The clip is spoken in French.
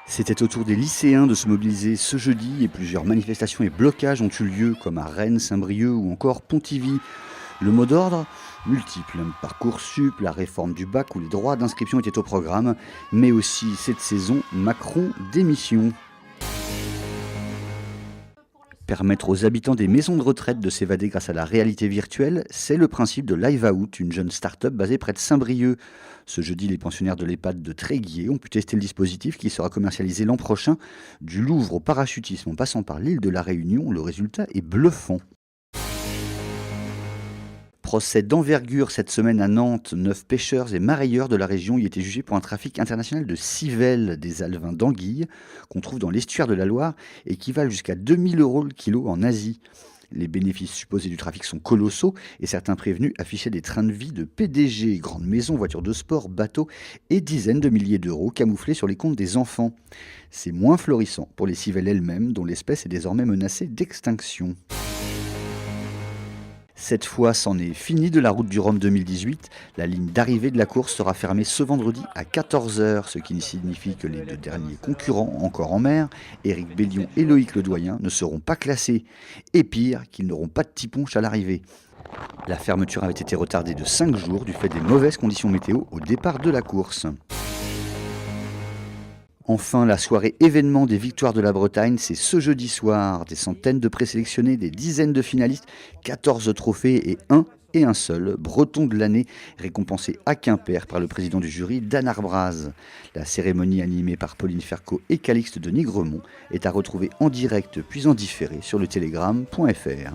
C'était au tour des lycéens de se mobiliser ce jeudi et plusieurs manifestations et blocages ont eu lieu comme à Rennes, Saint-Brieuc ou encore Pontivy. Le mot d'ordre multiple, Parcoursup, la réforme du bac où les droits d'inscription étaient au programme, mais aussi cette saison Macron démission. Permettre aux habitants des maisons de retraite de s'évader grâce à la réalité virtuelle, c'est le principe de Live Out, une jeune start-up basée près de Saint-Brieuc. Ce jeudi, les pensionnaires de l'EHPAD de Tréguier ont pu tester le dispositif qui sera commercialisé l'an prochain. Du Louvre au parachutisme en passant par l'île de la Réunion, le résultat est bluffant. Procès d'envergure cette semaine à Nantes. 9 pêcheurs et marailleurs de la région y étaient jugés pour un trafic international de civelles, des alevins d'anguilles, qu'on trouve dans l'estuaire de la Loire et qui valent jusqu'à 2000 € le kilo en Asie. Les bénéfices supposés du trafic sont colossaux et certains prévenus affichaient des trains de vie de PDG, grandes maisons, voitures de sport, bateaux et dizaines de milliers d'euros camouflés sur les comptes des enfants. C'est moins florissant pour les civelles elles-mêmes dont l'espèce est désormais menacée d'extinction. Cette fois, c'en est fini de la route du Rhum 2018. La ligne d'arrivée de la course sera fermée ce vendredi à 14 h, ce qui signifie que les deux derniers concurrents encore en mer, Éric Bellion et Loïc Ledoyen, ne seront pas classés. Et pire, qu'ils n'auront pas de tiponche à l'arrivée. La fermeture avait été retardée de 5 jours du fait des mauvaises conditions météo au départ de la course. Enfin, la soirée événement des Victoires de la Bretagne, c'est ce jeudi soir. Des centaines de présélectionnés, des dizaines de finalistes, 14 trophées et un seul, breton de l'année, récompensé à Quimper par le président du jury, Dan Arbraz. La cérémonie animée par Pauline Fercot et Calixte de Nigremont est à retrouver en direct puis en différé sur le telegram.fr.